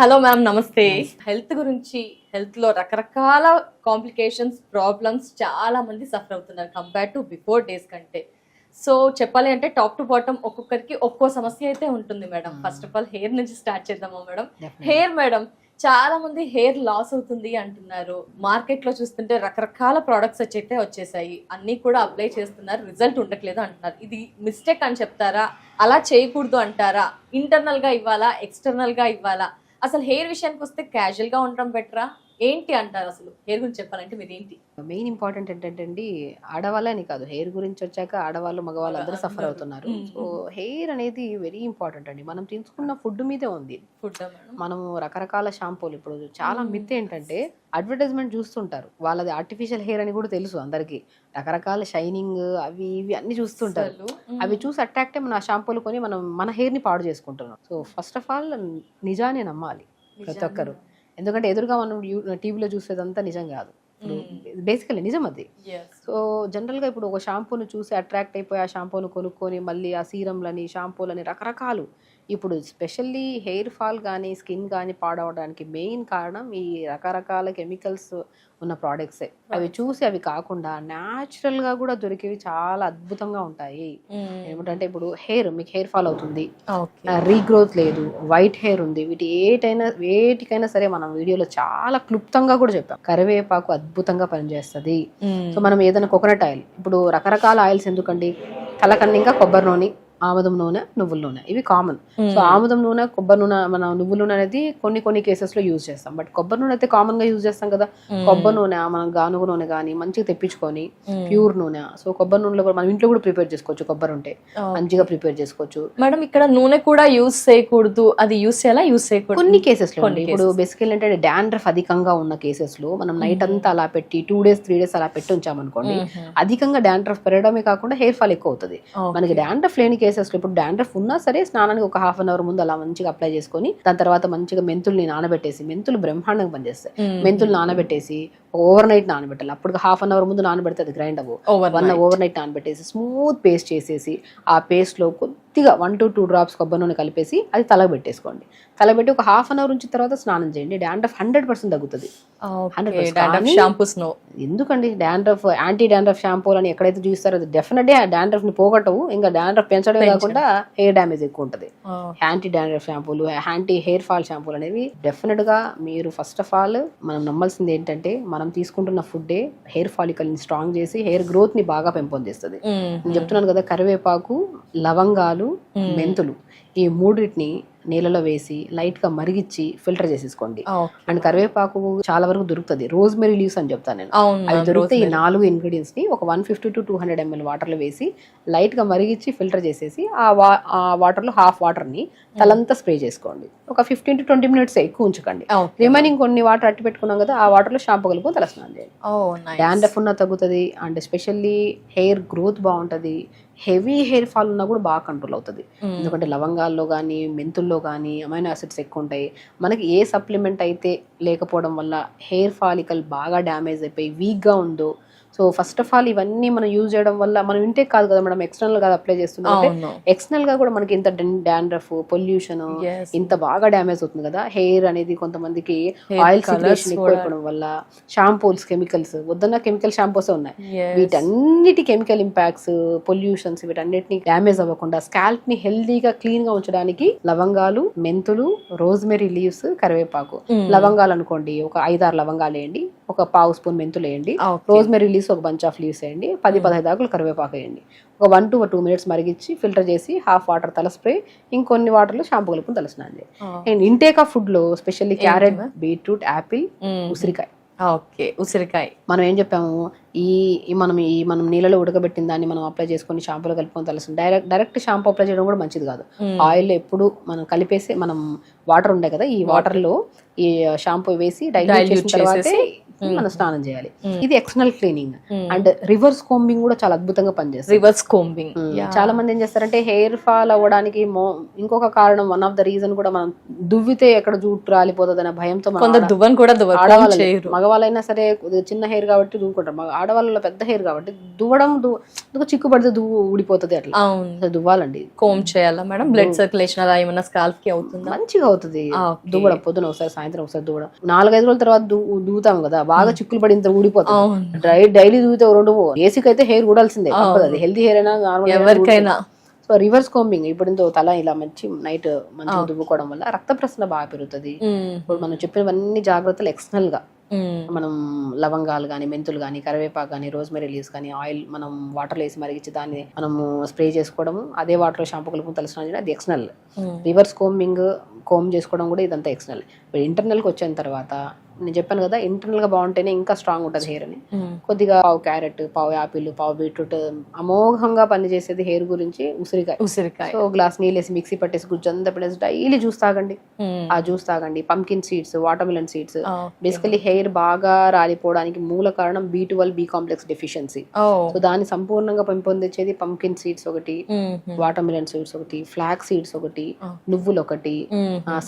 Hello ma'am, నమస్తే. Health గురించి, health లో రకరకాల కాంప్లికేషన్స్, ప్రాబ్లమ్స్ చాలా మంది సఫర్ అవుతున్నారు కంపేర్ టు బిఫోర్ డేస్ కంటే. సో చెప్పాలి అంటే టాప్ టు బాటమ్ ఒక్కొక్కరికి ఒక్కో సమస్య అయితే ఉంటుంది madam. First of all hair నుంచి స్టార్ట్ చేద్దామా మేడం? హెయిర్ మేడం, చాలా మంది హెయిర్ లాస్ అవుతుంది అంటున్నారు. మార్కెట్ లో చూస్తుంటే రకరకాల ప్రోడక్ట్స్ అయితే వచ్చేసాయి, అన్ని కూడా అప్లై చేస్తున్నారు, రిజల్ట్ ఉండట్లేదు అంటున్నారు. ఇది మిస్టేక్ అని చెప్తారా? అలా చేయకూడదు అంటారా? ఇంటర్నల్ గా ఇవ్వాలా, ఎక్స్టర్నల్ గా ఇవ్వాలా? అసలు హెయిర్ విషయానికి వస్తే క్యాజువల్ గా ఉండడం బెటరా? ఏంటి అంటారు? అసలు హెయిర్ గురించి చెప్పాలంటే మీరు ఏంటి? మెయిన్ ఇంపార్టెంట్ ఏంటంటే అండి, ఆడవాళ్ళని కాదు, హెయిర్ గురించి వచ్చాక ఆడవాళ్ళు మగవాళ్ళు అందరూ సఫర్ అవుతున్నారు. సో హెయిర్ అనేది వెరీ ఇంపార్టెంట్ అండి. మనం తీసుకున్న ఫుడ్ మీదే ఉంది. ఫుడ్ మనము రకరకాల షాంపూలు, ఇప్పుడు చాలా మిత్ ఏంటంటే అడ్వర్టైజ్మెంట్ చూస్తుంటారు, వాళ్ళది ఆర్టిఫిషియల్ హెయిర్ అని కూడా తెలుసు అందరికి. రకరకాల షైనింగ్ అవి ఇవి అన్ని చూస్తుంటారు. అవి చూసి అట్రాక్ట్ అయ్యి మన షాంపూలు కొని మనం మన హెయిర్ ని పాడు చేసుకుంటున్నాం. సో ఫస్ట్ ఆఫ్ ఆల్ నిజాన్ని నమ్మాలి ప్రతి ఒక్కరు. ఎందుకంటే ఎదురుగా మనం టీవీలో చూసేదంతా నిజం కాదు. బేసికలీ నిజం అది. సో జనరల్గా ఇప్పుడు ఒక షాంపూను చూసి అట్రాక్ట్ అయిపోయి ఆ షాంపూను కొనుక్కొని మళ్ళీ ఆ సీరంలని, షాంపూలని రకరకాలు. ఇప్పుడు స్పెషల్లీ హెయిర్ ఫాల్ కానీ స్కిన్ కానీ పాడవడానికి మెయిన్ కారణం ఈ రకరకాల కెమికల్స్ ఉన్న ప్రోడక్ట్సే. అవి చూసి అవి కాకుండా న్యాచురల్గా కూడా దొరికేవి చాలా అద్భుతంగా ఉంటాయి. ఏమిటంటే ఇప్పుడు మీకు హెయిర్ ఫాల్ అవుతుంది, రీగ్రోత్ లేదు, వైట్ హెయిర్ ఉంది, వేటికైనా సరే మనం వీడియోలో చాలా క్లుప్తంగా కూడా చెప్పాం. కరివేపాకు అద్భుతంగా పనిచేస్తుంది. సో మనం ఏదైనా కోకోనట్ ఆయిల్, ఇప్పుడు రకరకాల ఆయిల్స్ ఎందుకండి, తలకన్నా ఇంకా కొబ్బరి నూనె, ఆముదం నూనె, నువ్వుల నూనె, ఇవి కామన్. సో ఆముదం నూనె, కొబ్బరి నూనె, మన నువ్వుల నూనె అనేది కొన్ని కేసెస్ లో యూజ్ చేస్తాం. బట్ కొబ్బరి నూనె అయితే కామన్ గా యూజ్ చేస్తాం కదా. కొబ్బరి నూనె మనం గానుగ నూనె కానీ మంచిగా తెప్పించుకొని ప్యూర్ నూనె. సో కొబ్బరి నూనెలో కూడా మనం ఇంట్లో కూడా ప్రిపేర్ చేసుకోవచ్చు. కొబ్బరి ఉంటే మంచిగా ప్రిపేర్ చేసుకోవచ్చు. మేడం ఇక్కడ నూనె కూడా యూజ్ చేయకూడదు, అది యూజ్ చేయాలా, యూజ్ చేయకూడదు కొన్ని కేసెస్ లో. ఇప్పుడు బేసికల్ ఏంటంటే డాండ్రఫ్ అధికంగా ఉన్న కేసెస్ లో మనం నైట్ అంతా అలా పెట్టి 2 days 3 days అలా పెట్టి ఉంచామనుకోండి, అధికంగా డాండ్రఫ్ పెరగడమే కాకుండా హెయిర్ ఫాల్ ఎక్కువ అవుతుంది. మనకి డాండ్రఫ్ లేని కేసెస్ లో, ఇప్పుడు డాండ్రఫ్ ఉన్నా సరే స్నానానికి ఒక 1/2 hour ముందు అలా మంచిగా అప్లై చేసుకొని దాని తర్వాత మంచిగా మెంతుల్ని నానబెట్టేసి, మెంతులు బ్రహ్మాండంగా పనిచేస్తాయి. మెంతులు నానబెట్టేసి ఓవర్ నైట్ నానబెట్టాలి. అప్పుడు 1/2 hour ముందు నానబెడితే అది గ్రైండ్ అవ్వు. ఓవర్ నైట్ నానబెట్టేసి స్మూత్ పేస్ట్ చేసేసి ఆ పేస్ట్ లో కొద్దిగా 1 to 2 drops కొబ్బరి నూనె కలిపేసి అది తలకు పెట్టేసుకోండి. తలబెట్టి ఒక 1/2 hour ఉంచిన తర్వాత స్నానం చేయండి. డాండ్రఫ్ 100% తగ్గుతుంది. 100%. ఎందుకండి డాండ్రఫ్, యాంటీ డాండ్రఫ్ షాంపూలు అని ఎక్కడైతే చూస్తారో అది డెఫినెట్లీ ఆ డాండ్రఫ్ ని పోగొట్టవు, ఇంకా డాండ్రఫ్ పెంచడమే కాకుండా హెయిర్ డ్యామేజ్ ఎక్కువ ఉంటుంది. యాంటీ డాండ్రఫ్ షాంపూలు, యాంటీ హెయిర్ ఫాల్ షాంపూలు అనేవి డెఫినెట్ గా మీరు ఫస్ట్ ఆఫ్ ఆల్ మనం నమ్మాల్సింది ఏంటంటే, మనం తీసుకుంటున్న ఫుడ్డే హెయిర్ ఫాలికల్ ని స్ట్రాంగ్ చేసి హెయిర్ గ్రోత్ ని బాగా పెంపొందిస్తుంది. నేను చెప్తున్నాను కదా, కరివేపాకు, లవంగాలు, మెంతులు, ఈ మూడింటిని నీళ్ళలో వేసి లైట్ గా మరిగించి ఫిల్టర్ చేసేసుకోండి. అండ్ కరివేపాకు చాలా వరకు దొరుకుతుంది. రోజ్మెరీ లీవ్స్ అని చెప్తాను నేను, అవి దొరికితే ఈ 4 ingredients ని ఒక 150 to 200 ml వాటర్ లో వేసి లైట్ గా మరిగించి ఫిల్టర్ చేసేసి ఆ వాటర్ లో హాఫ్ వాటర్ ని తలంతా స్ప్రే చేసుకోండి. ఒక 15 to 20 minutes ఎక్కువ ఉంచకండి. రిమైనింగ్ కొన్ని వాటర్ అట్టి పెట్టుకున్నాం కదా, ఆ వాటర్ లో షాంపూ కలుపుకొని తలస్నానం చేయండి. డాండ్రఫ్ ఉన్నా తగ్గుతుంది. అండ్ ఎస్పెషల్లీ హెయిర్ గ్రోత్ బాగుంటుంది. హెవీ హెయిర్ ఫాల్ ఉన్నా కూడా బాగా కంట్రోల్ అవుతుంది. ఎందుకంటే లవంగాల్లో కానీ మెంతుల్లో కానీ అమైనో యాసిడ్స్ ఎక్కువ ఉంటాయి. మనకి ఏ సప్లిమెంట్ అయితే లేకపోవడం వల్ల హెయిర్ ఫాలికల్ బాగా డ్యామేజ్ అయిపోయి వీక్గా ఉందో, సో ఫస్ట్ ఆఫ్ ఆల్ ఇవన్నీ మనం యూజ్ చేయడం వల్ల మనం ఇంటే కాదు కదా మేడం, ఎక్స్టర్నల్ గా అప్లై చేస్తున్నాం. ఎక్స్టర్నల్ గా కూడా మనకి ఇంత డాండ్రఫ్, పొల్యూషన్ ఇంత బాగా డ్యామేజ్ అవుతుంది కదా హెయిర్ అనేది. కొంతమందికి ఆయిల్ సిక్రేషన్ ఎక్కువ అయిపోవడం వల్ల, షాంపూస్ కెమికల్స్, వద్దన్న కెమికల్ షాంపూసే ఉన్నాయి. వీటన్నిటి కెమికల్ ఇంపాక్ట్స్, పొల్యూషన్స్, వీటన్నిటిని డ్యామేజ్ అవ్వకుండా స్కాల్ప్ ని హెల్దీగా క్లీన్ గా ఉంచడానికి లవంగాలు, మెంతులు, రోజ్మెరీ లీవ్స్, కరివేపాకు. లవంగాలు అనుకోండి ఒక 5-6 లవంగాలు వేయండి, ఒక 1/2 spoon మెంతులు వేయండి, రోజ్మెరీ లీవ్స్ ఒక బంచ్ ఆఫ్ లీవ్స్ వేయండి, 10-15 ఆకులు కరివేపాకు వేయండి. ఒక 1 to 2 minutes మరిగించి ఫిల్టర్ చేసి హాఫ్ వాటర్ తల స్ప్రే, ఇంకొన్ని వాటర్లో షాంపూ కలుపుకొని తలస్నానం చేయండి. అండ్ ఇంటేక్ ఆఫ్ ఫుడ్ లో స్పెషల్లీ క్యారెట్, బీట్రూట్, యాపిల్, ఉసిరికాయ. ఉసిరికాయ మనం ఏం చెప్పాము, మనం నీళ్ళలో ఉడకబెట్టిన దాన్ని మనం అప్లై చేసుకొని షాంపూలో కలుపుకొని తలసం. డైరెక్ట్ షాంపూ అప్లై చేయడం కూడా మంచిది కాదు. ఆయిల్ ఎప్పుడు మనం కలిపేసి, మనం వాటర్ ఉండే కదా, ఈ వాటర్ లో ఈ షాంపూ వేసి డైల్యూట్ చేసిన తర్వాతే మనం స్నానం చేయాలి. ఇది external cleaning. And reverse combing కూడా చాలా అద్భుతంగా పనిచేస్తుంది. రివర్స్ కోంబింగ్ చాలా మంది ఏం చేస్తారంటే, హెయిర్ ఫాల్ అవ్వడానికి ఇంకొక కారణం, వన్ ఆఫ్ ద రీజన్ కూడా, మనం దువ్వితే ఎక్కడ జుట్టు రాలిపోతుంది అనే భయంతో మగవాళ్ళైనా సరే చిన్న హెయిర్ కాబట్టి దువ్వుకుంటారు. ఆడవాళ్ళలో పెద్ద హెయిర్ కాబట్టి దువ్వడం చిక్కు పడితే ఊడిపోతుంది అట్లా. అవును, దువ్వాలండి. కోమ్ చేయాలా మేడం? బ్లడ్ సర్క్యులేషన్ అలా ఏమన్నా స్కాల్ఫ్ కి అవుతుందా? మంచిగా అవుతుంది దువ్వడం. పొద్దున ఒకసారి, సాయంత్రం ఒకసారి దువ్వడం. 4-5 రోజుల తర్వాత దువ్వుతాం కదా, బాగా చిక్కులు పడిన ఊడిపోతుంది. డైలీ దువ్వుతే 2 ఏసీకి అయితే హెయిర్ ఊడాల్సిందే, అది హెల్తీ హెయిర్ అయినా నార్మల్ ఎవరికైనా. సో రివర్స్ కోంబింగ్ ఇప్పుడు తల ఇలా నైట్ మంచిగా దువ్వుకోవడం వల్ల రక్త ప్రసరణ బాగా పెరుగుతుంది. ఇప్పుడు మనం చెప్పినవన్నీ జాగ్రత్తలు ఎక్స్టర్నల్ గా మనం లవంగాలు కానీ, మెంతులు కానీ, కరివేపాకు కానీ, రోజ్మెరీ లీవ్స్ కానీ, ఆయిల్ మనం వాటర్లో వేసి మరిగించి దాన్ని మనము స్ప్రే చేసుకోవడం, అదే వాటర్లో షాంపూ కలుపుకొని తలస్నానం చేయడం, అది ఎక్స్టర్నల్. రివర్స్ కోమ్ చేసుకోవడం కూడా ఇదంతా ఎక్స్టర్నల్. ఇప్పుడు ఇంటర్నల్కి వచ్చిన తర్వాత నేను చెప్పాను కదా, ఇంటర్నల్ గా బాగుంటేనే ఇంకా స్ట్రాంగ్ ఉంటుంది హెయిర్ అని. కొద్దిగా పావు క్యారెట్, పావు యాపిల్, పావు బీట్రూట్ అమోఘంగా పనిచేసేది హెయిర్ గురించి ఉసిరికాయ. సో గ్లాస్ నీళ్ళు వేసి మిక్సీ పట్టేసి గుజ్జంతా పెట్టేసి డైలీ జ్యూస్ తాగండి. ఆ జ్యూస్ తాగండి. Pumpkin seeds, water melon seeds. Basically hair బాగా రాలిపోవడానికి మూల కారణం B12 B complex deficiency. So దాన్ని సంపూర్ణంగా పెంపొందించేది పంకిన్ సీడ్స్ ఒకటి, వాటర్ మిలన్ సీడ్స్ ఒకటి, ఫ్లాక్ సీడ్స్ ఒకటి, నువ్వులు ఒకటి,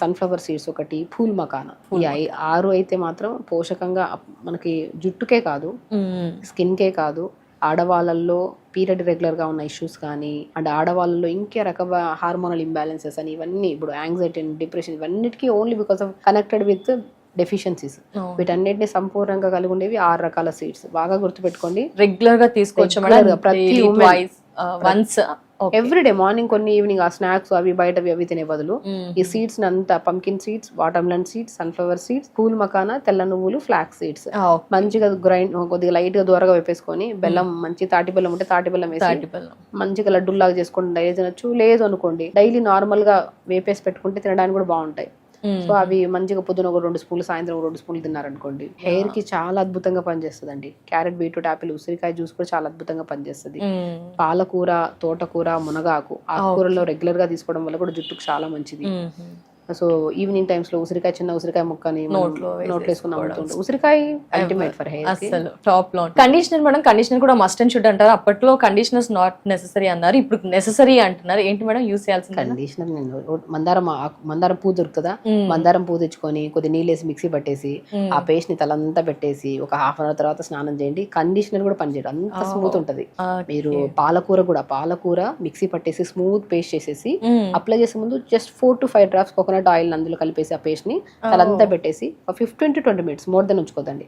సన్ఫ్లవర్ సీడ్స్ ఒకటి, పూల్ మకానా. ఈ 6 అయితే మాత్రం పోషకంగా మనకి జుట్టుకే కాదు, స్కిన్ కే కాదు, ఆడవాళ్ళల్లో పీరియడ్ రెగ్యులర్ గా ఉన్న ఇష్యూస్ కానీ, అండ్ ఆడవాళ్ళలో ఇంకే రకమైన హార్మోనల్ ఇంబ్యాలెన్సెస్ అని, ఇవన్నీ ఇప్పుడు యాంగ్జైటీ, డిప్రెషన్, ఇవన్నిటికీ only because of connected with deficiencies. వీటన్నిటిని సంపూర్ణంగా కలిగి ఉండేవి 6 రకాల సీడ్స్. బాగా గుర్తుపెట్టుకోండి, రెగ్యులర్ గా తీసుకోవచ్చు ప్రతి ఎవ్రీడే మార్నింగ్ కొన్ని, ఈవినింగ్ ఆ స్నాక్స్ అవి బయటవి అవి తినే బదులు ఈ సీడ్స్ అంతా pumpkin seeds, water melon seeds, sunflower seeds, pool makhana, తెల్ల నువ్వులు, ఫ్లాక్ సీడ్స్ మంచిగా గ్రైండ్, కొద్దిగా లైట్ గా దూరగా వేపేసుకొని, బెల్లం మంచి తాటి బెల్లం ఉంటే తాటి బెల్లం వేసి మంచిగా లడ్డూలాగా చేసుకొని డైలీ తినొచ్చు. లేదు అనుకోండి డైలీ నార్మల్ గా వేపేసి పెట్టుకుంటే తినడానికి కూడా బాగుంటాయి. సో అవి మంచిగా పొద్దున ఒక 2 స్పూన్లు, సాయంత్రం 2 స్పూన్లు తిన్నారనుకోండి, హెయిర్ కి చాలా అద్భుతంగా పనిచేస్తుంది అండి. క్యారెట్, బీట్రూట్, యాపిల్, ఉసిరికాయ జ్యూస్ కూడా చాలా అద్భుతంగా పనిచేస్తుంది. పాలకూర, తోటకూర, మునగాకు, ఆకుకూరలో రెగ్యులర్ గా తీసుకోవడం వల్ల కూడా జుట్టుకు చాలా మంచిది. సో ఈవినింగ్ టైమ్స్ లో ఉసిరికాయ, చిన్న ఉసిరికాయ ముక్కని నోట్లో వేసుకుని అమ్ముతుంటాం. ఉసిరికాయ అల్టిమేట్ ఫర్ హెయిర్. అసలు టాప్ లో. కండిషనర్ మేడం, కండిషనర్ కూడా మస్ట్ అండ్ షుడ్ అంటారు. అప్పట్లో కండిషనర్స్ నాట్ నెసెసరీ అన్నారు, ఇప్పుడు నెసెసరీ అంటున్నారు. ఏంటి మేడం యూస్ చేయాల్సింది? కండిషనర్ నేను మందారం పువ్వు దొరుకుతుందా, మందారం పువ్వు తెచ్చుకొని కొద్ది నీళ్ళు వేసి మిక్సీ పట్టేసి ఆ పేస్ట్ ని తలంతా పెట్టేసి ఒక హాఫ్ అన్ అవర్ తర్వాత స్నానం చేయండి. కండిషనర్ కూడా పనిచేయదు, అంత స్మూత్ ఉంటది. మీరు పాలకూర మిక్సీ పట్టేసి స్మూత్ పేస్ట్ చేసేసి అప్లై చేసే ముందు just 4 to 5 drops coconut oil అందులో కలిపేసి ఆ పేస్ట్ ని తలంతా పెట్టేసి 15 to 20 minutes మోర్ దెన్ ఉంచుకోదండి.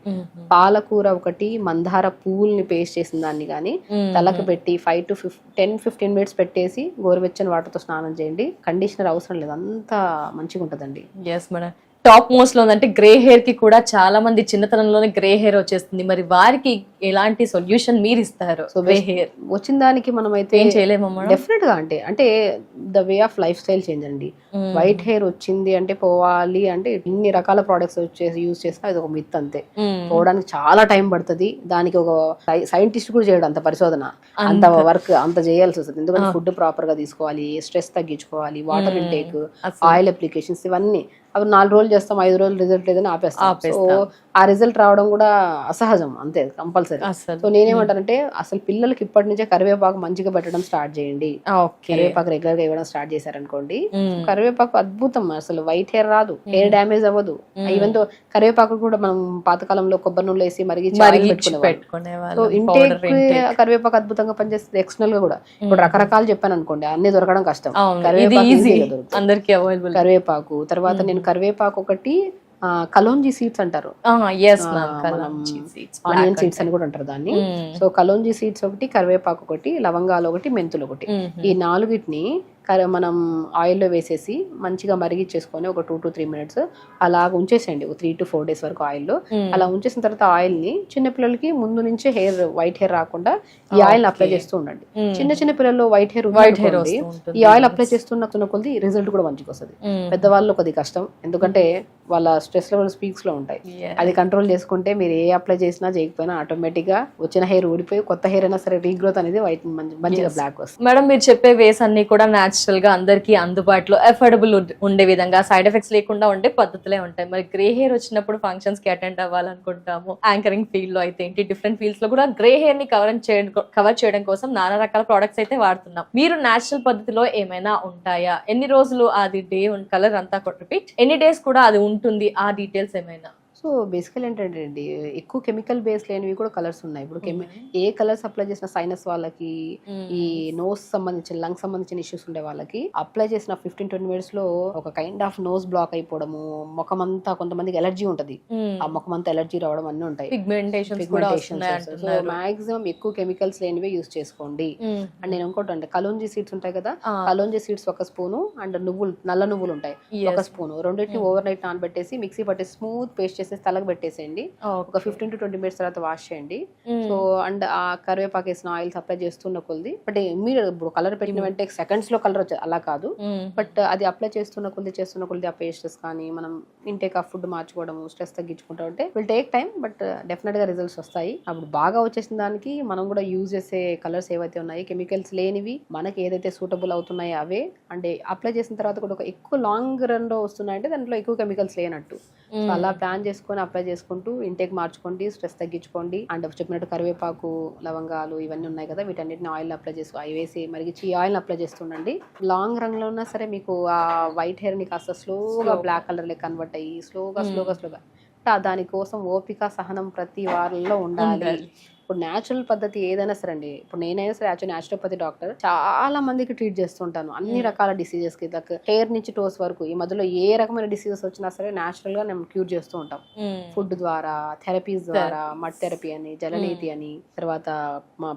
పాలకూర ఒకటి, మందార పువ్వుల్ని పేస్ట్ చేసిన దాన్ని కానీ తలకు పెట్టి 5 to 10-15 minutes పెట్టేసి గోరువెచ్చని వాటర్తో స్నానం చేయండి. కండిషనర్ అవసరం లేదు, అంత మంచిగా ఉంటదండి. Yes madam. టాప్ మోస్ట్ లో అంటే గ్రే హెయిర్ కి కూడా చాలా మంది చిన్నతనంలోనే గ్రే హెయిర్ వచ్చేస్తుంది. మరి వారికి ఎలాంటి సొల్యూషన్ మీరు ఇస్తారు? సో గ్రే హెయిర్ వచ్చిన దానికి మనం అయితే ఏం చేయలేమమ్మా? డెఫినెట్ గా అంటే the way of life style change అండి. వైట్ హెయిర్ వచ్చింది అంటే పోవాలి అంటే ఇన్ని రకాల ప్రొడక్ట్స్ వచ్చేసి యూజ్ చేస్తే అది ఒక మిత్ అంతే. పోవడానికి చాలా టైం పడుతుంది. దానికి ఒక సైంటిస్ట్ కూడా చేయడం అంత పరిశోధన, అంత వర్క్ అంత చేయాల్సి వస్తుంది. ఎందుకంటే ఫుడ్ ప్రాపర్ గా తీసుకోవాలి, స్ట్రెస్ తగ్గించుకోవాలి, వాటర్ ఇంటేక్, ఆయిల్ అప్లికేషన్స్, ఇవన్నీ. అవి 4 రోజులు చేస్తాం, 5 రోజులు రిజల్ట్ లేదని ఆపేస్తాం. సో ఆ రిజల్ట్ రావడం కూడా అసహజం, అంతే కంపల్సరీ. సో నేనేమంటానంటే అసలు పిల్లలకి ఇప్పటి నుంచే కరివేపాకు మంచిగా పెట్టడం స్టార్ట్ చేయండి. కరివేపాకు రెగ్యులర్ గా ఇవ్వడం స్టార్ట్ చేశారనుకోండి, కరివేపాకు అద్భుతం. అసలు వైట్ హెయిర్ రాదు, హెయిర్ డ్యామేజ్ అవ్వదు. ఈవెన్ తో కరివేపాకు కూడా మనం పాతకాలంలో కొబ్బరి నూనెలో వేసి మరిగించి పెట్టుకునేవాళ్ళం. సో ఇంటేక్ కరివేపాకు అద్భుతంగా పనిచేస్తుంది. ఎక్స్టర్నల్ గా కూడా ఇప్పుడు రకరకాలు చెప్పాను అనుకోండి, అన్ని దొరకడం కష్టం. కరివేపాకు తర్వాత నేను కరివేపాకు ఒకటి, కలోంజీ సీడ్స్ అంటారు, ఆనియన్ సీడ్స్ అని కూడా అంటారు దాన్ని. సో కలోంజీ సీడ్స్ ఒకటి, కరివేపాకు ఒకటి, లవంగాలు ఒకటి, మెంతులు ఒకటి, ఈ 4టిని మనం ఆయిల్లో వేసేసి మంచిగా మరిగిచ్చేసుకొని ఒక 2 to 3 minutes అలా ఉంచేసేయండి, ఒక 3 to 4 days వరకు ఆయిల్లో. అలా ఉంచేసిన తర్వాత ఆయిల్ ని చిన్నపిల్లలకి ముందు నుంచే వైట్ హెయిర్ రాకుండా ఈ ఆయిల్ అప్లై చేస్తూ ఉండండి. చిన్న పిల్లల్లో వైట్ హెయిర్ ఈ ఆయిల్ అప్లై చేస్తున్న కొద్ది రిజల్ట్ కూడా మంచిగా వస్తుంది. పెద్దవాళ్ళు కొద్ది కష్టం, ఎందుకంటే వాళ్ళ స్ట్రెస్ లెవెల్స్ పీక్స్ లో ఉంటాయి. అది కంట్రోల్ చేసుకుంటే మీరు ఏ అప్లై చేసినా చేయకపోయినా ఆటోమేటిక్ గా వచ్చిన హెయిర్ ఊడిపోయి కొత్త హెయిర్ అయినా సరే రీగ్రోత్ అనేది వైట్ మంచిగా బ్లాక్ వస్తుంది. మేడం మీరు చెప్పే వేస్ అన్ని కూడా న్యాచురల్ గా అందరికి అందుబాటులో అఫోర్డబుల్ ఉండే విధంగా, సైడ్ ఎఫెక్ట్స్ లేకుండా ఉండే పద్ధతులే ఉంటాయి. మరి గ్రే హెయిర్ వచ్చినప్పుడు ఫంక్షన్స్ కి అటెండ్ అవ్వాలనుకుంటాము, యాంకరింగ్ ఫీల్డ్ లో అయితే ఏంటి, డిఫరెంట్ ఫీల్డ్స్ లో కూడా గ్రే హెయిర్ ని కవర్ చేయడం కోసం నానా రకాల ప్రొడక్ట్స్ అయితే వాడుతున్నాం. మీరు న్యాచురల్ పద్ధతిలో ఏమైనా ఉంటాయా? ఎన్ని రోజులు అది డే కలర్ అంతా రిపీట్, ఎన్ని డేస్ కూడా అది ఉంటుంది, ఆ డీటెయిల్స్ ఏమైనా? సో సో బేసికల్ ఏంటంటే అండి, ఎక్కువ కెమికల్ బేస్ లేనివి కూడా కలర్స్ ఉన్నాయి. ఇప్పుడు ఏ కలర్స్ అప్లై చేసిన సైనస్ వాళ్ళకి, ఈ నోస్ సంబంధించిన లంగ్ సంబంధించిన ఇష్యూస్ ఉండే వాళ్ళకి అప్లై చేసిన 15-20 మినిట్స్ లో ఒక కైండ్ ఆఫ్ నోస్ బ్లాక్ అయిపోవడము, ముఖం అంతా కొంతమందికి ఎలర్జీ ఉంటది, ఆ ముఖం అంతా ఎలర్జీ రావడం అన్ని ఉంటాయి. సో మాక్సిమం ఎక్కువ కెమికల్స్ లేనివే యూస్ చేసుకోండి. అండ్ నేను ఇంకోటి అంటే కలోంజీ సీడ్స్ ఉంటాయి కదా, కలోంజీ సీడ్స్ ఒక స్పూను, అండ్ నల్ల నువ్వులు ఉంటాయి ఒక స్పూను, రెండింటిని ఓవర్ నైట్ నానబెట్టేసి మిక్సీ పట్టి స్మూత్ పేస్ట్ చేసి తలకు పెట్టేసేయండి. ఒక 15-20 మినిట్స్ తర్వాత వాష్ చేయండి. సో అండ్ ఆ కరివేపాకు వేసిన ఆయిల్స్ అప్లై చేస్తున్న కొద్ది, బట్ మీరు ఇప్పుడు కలర్ పెట్టిన వెంటనే సెకండ్స్ లో కలర్ వచ్చేది అలా కాదు, బట్ అది అప్లై చేస్తున్న కొద్ది ఆ పేస్టెస్ కానీ మనం ఇంటేక్ ఆఫ్ ఫుడ్ మార్చుకోవడం, స్ట్రెస్ తగ్గించుకుంటా ఉంటే will take time, but definite గా రిజల్ట్స్ వస్తాయి. అప్పుడు బాగా వచ్చేసిన దానికి మనం కూడా యూజ్ చేసే కలర్స్ ఏవైతే ఉన్నాయి కెమికల్స్ లేనివి, మనకి ఏదైతే సూటబుల్ అవుతున్నాయో అవే, అంటే అప్లై చేసిన తర్వాత కూడా ఒక ఎక్కువ లాంగ్ రన్ లో వస్తున్నాయంటే దాంట్లో ఎక్కువ కెమికల్స్ లేనట్టు. సో అలా ప్లాన్ చేసుకొని అప్లై చేసుకుంటూ ఇంటేక్ మార్చుకోండి, స్ట్రెస్ తగ్గించుకోండి. అండ్ చెప్పినట్టు కరివేపాకు, లవంగాలు ఇవన్నీ ఉన్నాయి కదా, వీటన్నిటిని ఆయిల్ అప్లై చేసుకో, అవి వేసి మరిగించి ఈ ఆయిల్ అప్లై చేస్తుండండి. లాంగ్ రన్ లో ఉన్నా సరే మీకు ఆ వైట్ హెయిర్ ని కాస్త స్లోగా బ్లాక్ కలర్ లో కన్వర్ట్ అయ్యి స్లోగా దానికోసం ఓపిక సహనం ప్రతి వారంలో ఉండాలి. ఇప్పుడు న్యాచురల్ పద్ధతి ఏదైనా సరే అండి, ఇప్పుడు నేనైనా సరే యాక్చువల్ న్యాచురోపతి డాక్టర్, చాలా మందికి ట్రీట్ చేస్తుంటాను అన్ని రకాల డిసీజెస్ కి, లైక్ హెయిర్ నుంచి టోస్ వరకు. ఈ మధ్యలో ఏ రకమైన డిసీజెస్ వచ్చినా సరే న్యాచురల్ గా మేము క్యూర్ చేస్తూ ఉంటాం. ఫుడ్ ద్వారా, థెరపీస్ ద్వారా, మడ్ థెరపీ అని, జలనీతి అని, తర్వాత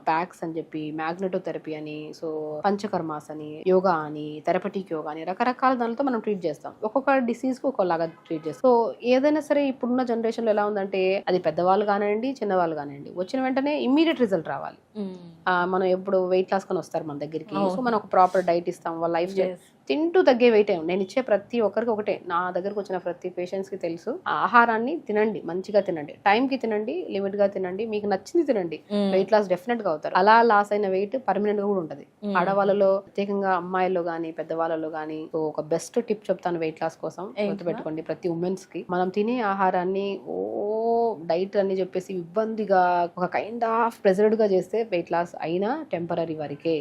ప్యాక్స్ అని చెప్పి, మ్యాగ్నెటోథెరపీ అని, సో పంచకర్మాస్ అని, యోగా అని, థెరపటిక్ యోగా అని, రకరకాల దానితో మనం ట్రీట్ చేస్తాం. ఒక్కొక్క డిసీజ్ కు ఒక్కొక్కలాగా ట్రీట్ చేస్తాం. సో ఏదైనా సరే ఇప్పుడున్న జనరేషన్ లో ఎలా ఉందంటే, అది పెద్దవాళ్ళు కానివ్వండి, చిన్నవాళ్ళు కానివ్వండి, వచ్చిన వెంటనే ఇమ్మీడియట్ రిజల్ట్ రావాలి. మనం ఎప్పుడు వెయిట్ లాస్ కొని వస్తారు మన దగ్గరికి, సో మనం ఒక ప్రాపర్ డైట్ ఇస్తాం, వాళ్ళ లైఫ్ స్టైల్ తింటూ తగ్గే వెయిట్ ఏమి. నేను ఇచ్చే ప్రతి ఒక్కరికి ఒకటే, నా దగ్గరకు వచ్చిన ప్రతి పేషెంట్స్ కి తెలుసు, ఆహారాన్ని తినండి, మంచిగా తినండి, టైం కి తినండి, లిమిట్ గా తినండి, మీకు నచ్చింది తినండి, వెయిట్ లాస్ డెఫినెట్ గా అవుతారు. అలా లాస్ అయిన వెయిట్ పర్మనెంట్ గా కూడా ఉంటది. ఆడవాళ్ళలో ప్రత్యేకంగా అమ్మాయిల్లో గానీ పెద్దవాళ్ళలో గానీ ఒక బెస్ట్ టిప్ చెప్తాను వెయిట్ లాస్ కోసం, గుర్తుపెట్టుకోండి. ప్రతి ఉమెన్స్ కి మనం తినే ఆహారాన్ని డైట్ అని చెప్పేసి ఇబ్బందిగా ఒక కైండ్ ఆఫ్ ప్రెజర్డ్ గా చేస్తే వెయిట్ లాస్ అయినా టెంపరీ వరకే.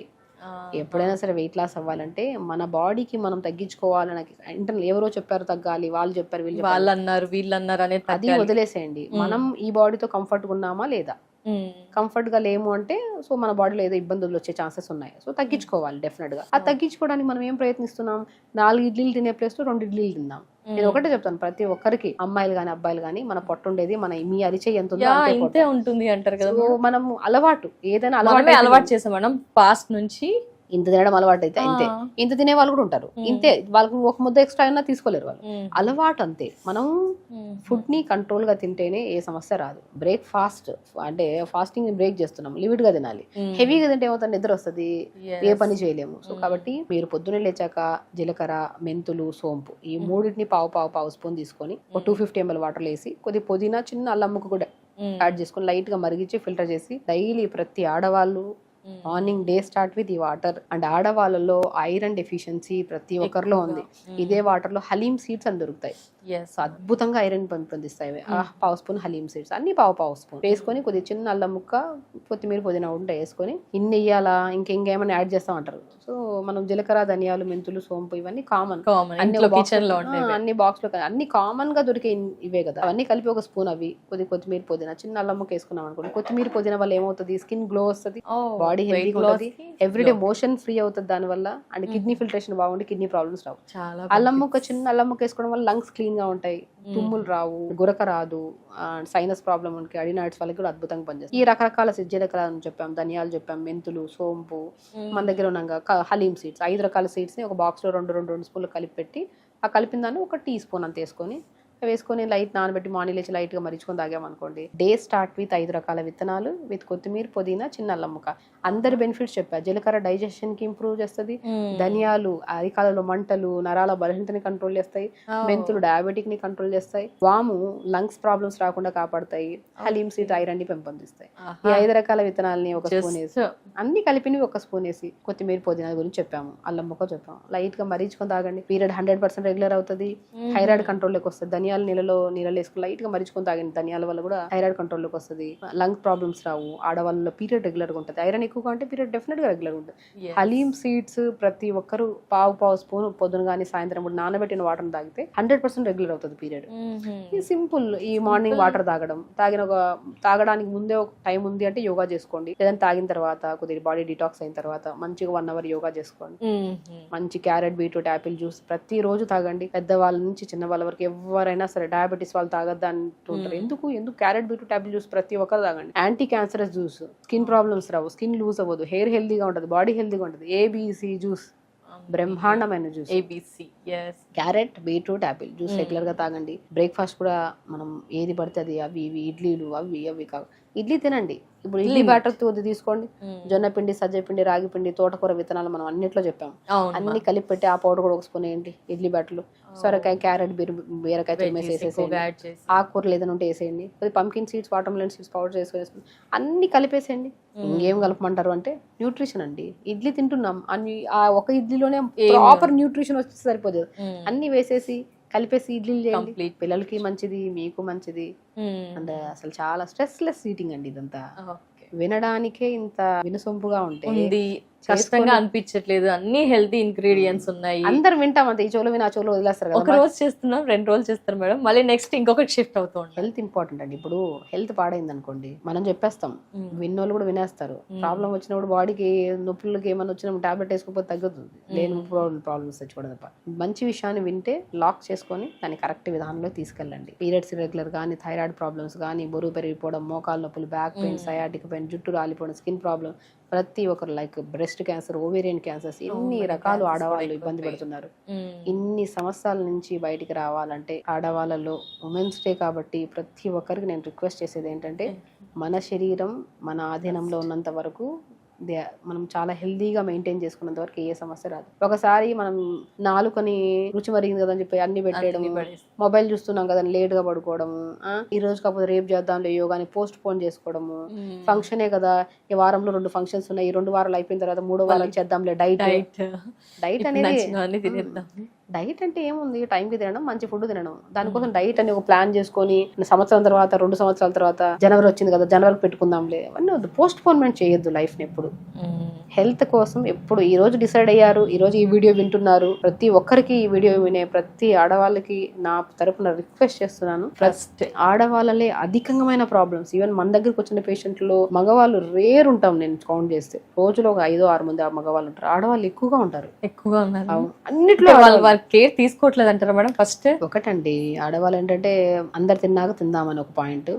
ఎప్పుడైనా సరే వెయిట్ లాస్ అవ్వాలంటే మన బాడీకి మనం తగ్గించుకోవాలని ఇంటర్నల్ ఎవరో చెప్పారు తగ్గాలి, వాళ్ళు చెప్పారు, వాళ్ళు అన్నారు, వీళ్ళు అన్నారు అనేది అది వదిలేసేయండి. మనం ఈ బాడీతో కంఫర్ట్ గా ఉన్నామా లేదా, కంఫర్ట్ గా లేము అంటే సో మన బాడీలో ఏదో ఇబ్బందులు వచ్చే ఛాన్సెస్ ఉన్నాయి. సో తగ్గించుకోవాలి డెఫినెట్ గా. అది తగ్గించుకోవడానికి మనం ఏం ప్రయత్నిస్తున్నాం, 4 ఇడ్లీలు తినే ప్లేస్ లో 2 ఇడ్లీలు తిన్నాం. నేను ఒకటే చెప్తాను ప్రతి ఒక్కరికి, అమ్మాయిలు గానీ అబ్బాయిలు గానీ, మన పొట్ట ఉండేది మన మీ అరిచే ఎంత అంతే ఉంటుంది అంటారు కదా. మనం అలవాటు ఏదైనా అలవాటు చేసాం మనం పాస్ట్ నుంచి, ఇంత తినడం అలవాటు అయితే ఇంతే, ఇంత తినే వాళ్ళు కూడా ఉంటారు ఇంతే, వాళ్ళకి ఒక ముద్ద ఎక్స్ట్రా అయినా తీసుకోలేరు వాళ్ళు, అలవాటు అంతే. మనం ఫుడ్ ని కంట్రోల్ గా తింటేనే ఏ సమస్య రాదు. బ్రేక్ఫాస్ట్ అంటే ఫాస్టింగ్ బ్రేక్ చేస్తున్నాం, లిమిట్ గా తినాలి. హెవీగా తింటే ఏమవుతుంది, నిద్ర వస్తుంది, ఏ పని చేయలేము. సో కాబట్టి మీరు పొద్దున్నే లేచాక జీలకర్ర, మెంతులు, సోంపు ఈ మూడింటిని పావు స్పూన్ తీసుకొని ఒక 250 ml వాటర్ వేసి కొద్ది పుదీనా, చిన్న అల్లం ముక్క కూడా యాడ్ చేసుకొని లైట్ గా మరిగించి ఫిల్టర్ చేసి డైలీ ప్రతి ఆడవాళ్ళు మార్నింగ్ డే స్టార్ట్ విత్ ఈ వాటర్. అండ్ ఆడవాళ్ళలో ఐరన్ డెఫిషియన్సీ ప్రతి ఒక్కరిలో ఉంది. ఇదే వాటర్ లో హలీమ్ సీడ్స్ అని దొరుకుతాయి, అద్భుతంగా ఐరన్ పెంపొందిస్తాయి. పావు స్పూన్ హలీమ్ సీడ్స్ అన్ని పావు స్పూన్ వేసుకొని కొద్ది చిన్న అల్లం ముక్క, కొత్తిమీర, పుదీనా ఉంటే వేసుకొని ఇన్ని వేయాలా, ఇంకేమైనా యాడ్ చేస్తాం అంటారు. సో మనం జీలకర్ర, ధనియాలు, మెంతులు, సోంపు ఇవన్నీ కామన్ అన్ని బాక్స్ లో అన్ని కామన్ గా దొరికే ఇవే కదా, అవన్నీ కలిపి ఒక స్పూన్, అవి కొత్తిమీర, పుదీనా, చిన్న అల్లం ముక్క వేసుకున్నాం అనుకోండి. కొత్తిమీర, పుదీనా వల్ల ఏమవుతుంది, స్కిన్ గ్లో వస్తుంది, బాడీ హెల్తీగా ఉంటుంది, ఎవ్రీడే మోషన్ ఫ్రీ అవుతుంది దాని వల్ల. అండ్ కిడ్నీ ఫిల్టరేషన్ బాగుండి కిడ్నీ ప్రాబ్లమ్స్ రావు. అల్లం ముక్క, చిన్న అల్లం ముక్క వేసుకోవడం వల్ల లంగ్స్ క్లీన్ గా ఉంటాయి, తుమ్ములు రావు, గురక రాదు, సైనస్ ప్రాబ్లం ఉంటే అడినాయిడ్స్ వాళ్ళకి కూడా అద్భుతంగా పనిచేస్తుంది. ఈ రకరకాల జీలకర్ర అని చెప్పాం, ధనియాలు చెప్పాం, మెంతులు, సోంపు, మన దగ్గర ఉన్నాక హలీమ్ సీడ్స్, 5 రకాల సీడ్స్ ని ఒక బాక్స్ లో 2 స్పూన్లు కలిపి పెట్టి, ఆ కలిపిన దాన్ని 1 టీ స్పూన్ అంత వేసుకొని లైట్ నానబెట్టి మార్నింగ్ లేచి లైట్ గా మరిచుకొని తాగామనుకోండి. డే స్టార్ట్ విత్ 5 రకాల విత్తనాలు విత్ కొత్తిమీర, పుదీనా, చిన్న అల్లం ముక్క. అందరి బెనిఫిట్స్ చెప్పా. జీలకర్ర డైజెషన్ కి ఇంప్రూవ్ చేస్తుంది, ధనియాలు అరికాలలో మంటలు, నరాల బలహీనతని కంట్రోల్ చేస్తాయి, మెంతులు డయాబెటిక్ ని కంట్రోల్ చేస్తాయి, వాము లంగ్స్ ప్రాబ్లమ్స్ రాకుండా కాపాడతాయి, హలీమ్ సీడ్ ఐరన్ ని పెంపొందిస్తాయి. ఈ 5 రకాల విత్తనాలని 1 స్పూన్ వేసి, అన్ని కలిపిని 1 స్పూన్ వేసి, కొత్తిమీర, పుదీనా గురించి చెప్పాము, అల్లం ముక్క చెప్పాము, లైట్ గా మరిచుకొని తాగండి. పీరియడ్ 100% రెగ్యులర్ అవుతుంది, థైరాయిడ్ కంట్రోల్ లోకి వస్తుంది, ధనియాల నీళ్ళలో వేసుకుని లైట్ గా మరిచుకొని తాగిన ధనియాల వల్ల కూడా థైరాయిడ్ కంట్రోల్ లోకి వస్తుంది, లంగ్ ప్రాబ్లమ్స్ రావు, ఆడవాళ్ళలో పీరియడ్ రెగ్యులర్ గా ఉంటుంది, ఐరన్ ఎక్కువగా ఉంటే పీరియడ్ డెఫినెట్ గా రెగ్యులర్ ఉంటుంది. హలీమ్ సీడ్స్ ప్రతి ఒక్కరు పావు స్పూన్ పొద్దున కానీ సాయంత్రం కూడా నానబెట్టిన వాటర్ తాగితే 100% రెగ్యులర్ అవుతుంది పీరియడ్. ఇది సింపుల్. ఈ మార్నింగ్ వాటర్ తాగడానికి ముందే ఒక టైం ఉంది అంటే యోగా చేసుకోండి, లేదంటే తాగిన తర్వాత కొద్దిగా బాడీ డిటాక్స్ అయిన తర్వాత మంచిగా 1 hour యోగా చేసుకోండి. మంచి క్యారెట్, బీట్రూట్, యాపిల్ జ్యూస్ ప్రతి రోజు తాగండి. పెద్దవాళ్ళ నుంచి చిన్న వాళ్ళ వరకు ఎవరైనా సరే డయాబెటీస్ వాళ్ళు తాగద్దా అంటుంటారు. ఎందుకు క్యారెట్, బీట్రూట్, యాపిల్ జ్యూస్ ప్రతి ఒక్కరు తాగండి. Anti cancerous juice, skin problems రావు, స్కిన్ లూజ్ అవ్వదు, హెయిర్ హెల్దీగా ఉంటుంది, బాడీ హెల్దీగా ఉంటుంది. ABC జ్యూస్ బ్రహ్మాండమైన juice. Carrot, beetroot, apple juice regular గా తాగండి. బ్రేక్ఫాస్ట్ కూడా మనం ఏది పడితే అది అవి ఇడ్లీలు అవి కావు, ఇడ్లీ తినండి. ఇప్పుడు ఇడ్లీ బ్యాటర్ తీసుకోండి, జొన్న పిండి, సజ్జ పిండి, రాగి పిండి, తోటకూర విత్తనాలు మనం అన్నిట్లో చెప్పాము, అన్ని కలిపి పెట్టి ఆ పౌడర్ కూడా ఒకసుకొని ఏంటి ఇడ్లీ బ్యాటర్లు, సొరకాయ, క్యారెట్, బీరకాయ వేసేసేయండి, ఆకుకూరలు ఏదైనా ఉంటే వేసేయండి, pumpkin seeds, water melon seeds powder వేసుకొని అన్ని కలిపేసేయండి. ఇంకేం కలపమంటారు అంటే న్యూట్రిషన్ అండి. ఇడ్లీ తింటున్నాం అన్ని, ఆ ఒక ఇడ్లీలోనే ప్రాపర్ న్యూట్రిషన్ వచ్చి సరిపోదు, అన్ని వేసేసి కలిపేసి ఇడ్లీలు చేయండి. పిల్లలకి మంచిది, మీకు మంచిది. అండ్ అసలు చాలా స్ట్రెస్ లెస్ ఈటింగ్ అండి ఇదంతా. వినడానికే ఇంత వినసొంపుగా ఉంటుంది, కష్టంగా అనిపించట్లేదు, అన్ని హెల్తీ ఇంగ్రీడియంట్స్ ఉన్నాయి. అందరు వింటాం అంతే, ఈ చోలో విని ఆ చోలో వదిలేస్తారు కదా. ఒక రోజు చేస్తున్నాం, 2 రోజులు చేస్తారు మేడం, మళ్ళీ నెక్స్ట్ ఇంకొకటి షిఫ్ట్ అవుతూ ఉంటాం. హెల్త్ ఇంపార్టెంట్ అండి. ఇప్పుడు హెల్త్ పాడైంది అనుకోండి, మనం చెప్పేస్తాం, విన్నోళ్ళు కూడా వినేస్తారు. ప్రాబ్లం వచ్చినప్పుడు బాడీకి నొప్పులకి ఏమైనా వచ్చినప్పుడు టాబ్లెట్ వేసుకోకపోతే తగ్గుతుంది, లేని ప్రాబ్లమ్స్ తెచ్చుకోవడం తప్ప. మంచి విషయాన్ని వింటే లాక్ చేసుకొని దాన్ని కరెక్ట్ విధానంలో తీసుకెళ్ళండి. పీరియడ్స్ ఇర్రెగ్యులర్ కానీ, థైరాయిడ్ ప్రాబ్లమ్స్ కానీ, బరువు పెరిగిపోవడం, మోకాలు నొప్పులు, బ్యాక్ పెయిన్, సయాటిక్ పెయిన్, జుట్టు రాలిపోవడం, స్కిన్ ప్రాబ్లం, ప్రతి ఒక్కరు like breast cancer, ovarian cancers, ఎన్ని రకాలు ఆడవాళ్ళు ఇబ్బంది పడుతున్నారు. ఇన్ని సంవత్సరాల నుంచి బయటికి రావాలంటే ఆడవాళ్ళలో ఉమెన్స్ డే కాబట్టి ప్రతి ఒక్కరికి నేను రిక్వెస్ట్ చేసేది ఏంటంటే, మన శరీరం మన ఆధీనంలో ఉన్నంత వరకు మనం చాలా హెల్దీగా మెయింటైన్ చేసుకున్నంత వరకు ఏ సమస్య రాదు. ఒకసారి మనం నాలుకని రుచి మరిగింది కదా అని చెప్పి అన్ని పెట్టేయడం, మొబైల్ చూస్తున్నాం కదా లేట్ గా పడుకోవడము, ఈ రోజు కాకపోతే రేపు చేద్దాంలే యోగాని పోస్ట్ పోన్ చేసుకోవడము, ఫంక్షనే కదా ఈ వారంలో 2 ఫంక్షన్స్ ఉన్నాయి, ఈ 2 వారాలు అయిపోయిన తర్వాత 3వ వారం చేద్దాంలే డైట్ అనేది. డైట్ అంటే ఏముంది, టైంకి తినడం, మంచి ఫుడ్ తినడం. దానికోసం డైట్ అని ఒక ప్లాన్ చేసుకొని సంవత్సరం తర్వాత 2 సంవత్సరాల తర్వాత జనవరి వచ్చింది కదా జనవరికి పెట్టుకుందాంలే అవన్నీ వద్దు. పోస్ట్ పోన్మెంట్ చేయొద్దు లైఫ్ ని ఎప్పుడు. హెల్త్ కోసం ఎప్పుడు ఈ రోజు డిసైడ్ అయ్యారు, ఈ రోజు ఈ వీడియో వింటున్నారు, ప్రతి ఒక్కరికి ఈ వీడియో వినే ప్రతి ఆడవాళ్ళకి నా తరపున రిక్వెస్ట్ చేస్తున్నాను. ఫస్ట్ ఆడవాళ్ళలే అధికమైన ప్రాబ్లమ్స్, ఈవెన్ మన దగ్గరకు వచ్చిన పేషెంట్లో మగవాళ్ళు రేర్ ఉంటాం, నేను కౌంట్ చేస్తే రోజులో ఒక 5-6 మంది మగవాళ్ళు ఉంటారు, ఆడవాళ్ళు ఎక్కువగా ఉంటారు. అన్నిట్లో కేర్ తీసుకోవట్లేదు అంటారా మేడం? ఫస్ట్ ఒకటండి, ఆడవాళ్ళు ఏంటంటే అందరు తిన్నాక తిందామని ఒక పాయింట్,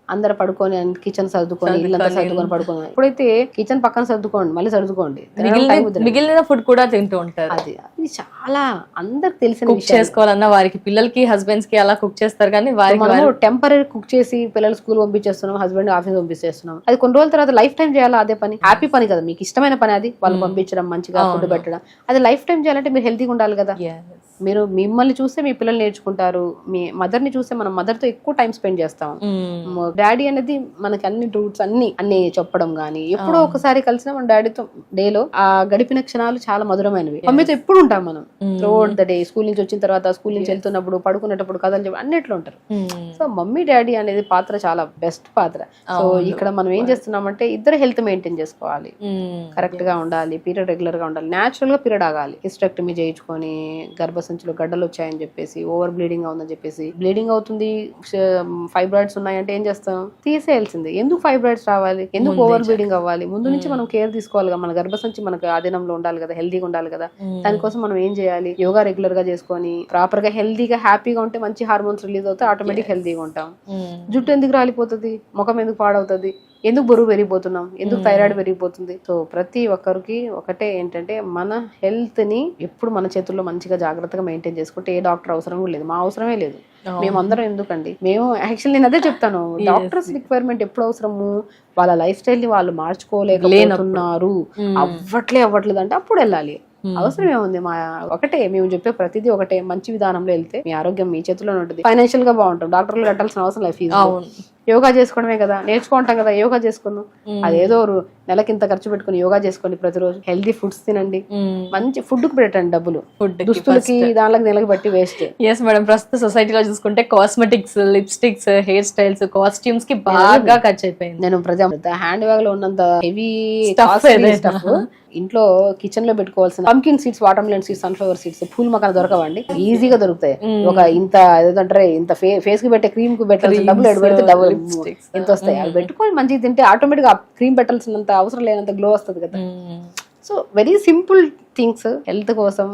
అందరు పడుకొని కిచెన్ సర్దుకొని ఇల్లంతా సర్దుకొని పడుకొని, ఇప్పుడైతే కిచెన్ పక్కన సర్దుకోండి, మళ్ళీ సర్దుకోండి, మిగిలిన ఫుడ్ కూడా తింటూ ఉంటారు. అది చాలా అందరికి తెలిసిన కుక్ చేసుకోవాలన్నా వారికి, పిల్లలకి, హస్బెండ్స్ కి అలా కుక్ చేస్తారు, కానీ మనం టెంపరీ కుక్ చేసి పిల్లలు స్కూల్ పంపించేస్తున్నాం, హస్బెండ్ ఆఫీస్ పంపించేస్తున్నాం. అది కొన్ని రోజుల తర్వాత లైఫ్ టైం చేయాలి. అదే పని హ్యాపీ పని కదా, మీకు ఇష్టమైన పని అది, వాళ్ళు పంపించడం, మంచిగా ఫుడ్ పెట్టడం, అది లైఫ్ టైం చేయాలంటే మీరు హెల్తీగా ఉండాలి కదా. మీరు మిమ్మల్ని చూస్తే మీ పిల్లలు నేర్చుకుంటారు, మీ మదర్ ని చూస్తే మనం మదర్ తో ఎక్కువ టైం స్పెండ్ చేస్తాం. డాడీ అనేది మనకి అన్ని రూట్స్ అన్ని చెప్పడం గానీ, ఎప్పుడో ఒకసారి కలిసిన మన డాడీతో డేలో ఆ గడిపిన క్షణాలు చాలా మధురమైనవి. మమ్మీతో ఎప్పుడు ఉంటాం మనం త్రూఅవుట్ ద డే. స్కూల్ నుంచి వచ్చిన తర్వాత, స్కూల్ నుంచి వెళ్తున్నప్పుడు, పడుకునేటప్పుడు కథలు చెప్పి అన్నిట్లో ఉంటారు. సో మమ్మీ డాడీ అనేది పాత్ర చాలా బెస్ట్ పాత్ర. సో ఇక్కడ మనం ఏం చేస్తున్నామంటే ఇద్దరు హెల్త్ మెయింటైన్ చేసుకోవాలి, కరెక్ట్ గా ఉండాలి, పీరియడ్ రెగ్యులర్ గా ఉండాలి, న్యాచురల్ గా పీరియడ్ ఆగాలి. హిస్టెక్టమీ చేయించుకొని గర్భసంచిలో గడ్డలు వచ్చాయని చెప్పేసి, ఓవర్ బ్లీడింగ్ అవుతుందని చెప్పేసి, బ్లీడింగ్ అవుతుంది, ఫైబ్రాయిడ్స్ ఉన్నాయంటే ఏం చేస్తాం, తీసేయాల్సిందే. ఎందుకు ఫైబ్రాయిడ్స్ రావాలి, ఎందుకు ఓవర్ బ్లీడింగ్ అవ్వాలి? ముందు నుంచి మనం కేర్ తీసుకోవాలి కదా, మన గర్భసంచి మనకు ఆధీనంలో ఉండాలి కదా, హెల్దీగా ఉండాలి కదా. దానికోసం మనం ఏం చేయాలి, యోగా రెగ్యులర్ గా చేసుకొని ప్రాపర్ గా హెల్దీగా హ్యాపీగా ఉంటే మంచి హార్మోన్స్ రిలీజ్ అవుతాయి, ఆటోమేటిక్ హెల్దీగా ఉంటాం. జుట్టు ఎందుకు రాలిపోతుంది, ముఖం ఎందుకు పాడవుతుంది, ఎందుకు బరువు పెరిగిపోతున్నాం, ఎందుకు థైరాయిడ్ పెరిగిపోతుంది? సో ప్రతి ఒక్కరికి ఒకటే ఏంటంటే, మన హెల్త్ ని ఎప్పుడు మన చేతుల్లో మంచిగా జాగ్రత్తగా మెయింటైన్ చేసుకుంటే ఏ డాక్టర్ అవసరం కూడా లేదు, మా అవసరమే లేదు. మేమందరం ఎందుకండి, మేము యాక్చువల్లీ నేను అదే చెప్తాను, డాక్టర్స్ రిక్వైర్మెంట్ ఎప్పుడు అవసరము, వాళ్ళ లైఫ్ స్టైల్ ని వాళ్ళు మార్చుకోలేకపోతున్నారు, అవ్వట్లేదు అంటే అప్పుడు వెళ్ళాలి. అవసరం ఏముంది, మా ఒకటే మేము చెప్పే ప్రతిదీ ఒకటే, మంచి విధానంలో వెళ్తే మీ ఆరోగ్యం మీ చేతిలోనే ఉంటుంది, ఫైనాన్షియల్ గా బాగుంటాం, డాక్టర్లు కట్టాల్సిన అవసరం లేదు ఫీజు. యోగా చేసుకోవడమే కదా, నేర్చుకుంటాం కదా, యోగా చేసుకుందాం. అదేదో నెలకి ఇంత ఖర్చు పెట్టుకుని యోగా చేసుకోండి, ప్రతిరోజు హెల్దీ ఫుడ్స్ తినండి, మంచి ఫుడ్ కు పెట్టండి డబ్బులు, దుస్తులకి దానిలోకి నెలకి బట్టి వేస్ట్. ఎస్ మేడం, ప్రస్తుత సొసైటీలో చూసుకుంటే cosmetics, lipsticks, hair styles, costumes కి బాగా ఖర్చు అయిపోయింది. నేను హ్యాండ్ బ్యాగ్ లో ఉన్నంత హెవీ స్టఫ్ ఇంట్లో కిచెన్ లో పెట్టుకోవాల్సిన pumpkin seeds, water melon seeds, sunflower seeds, pool మకాన దొరకవండి, ఈజీగా దొరుకుతాయి. ఒక ఇంత ఏదంటారే ఇంత ఫేస్ కి పెట్టే క్రీమ్ కు పెట్టాల్సిన డబ్బులు ఎడు పెడితే డబ్బులు ఎంత వస్తాయి. అవి పెట్టుకొని మంచిగా తింటే ఆటోమేటిక్ గా క్రీమ్ పెట్టాల్సినంత అవసరం లేనంత గ్లో వస్తుంది కదా. So very simple things health కోసం.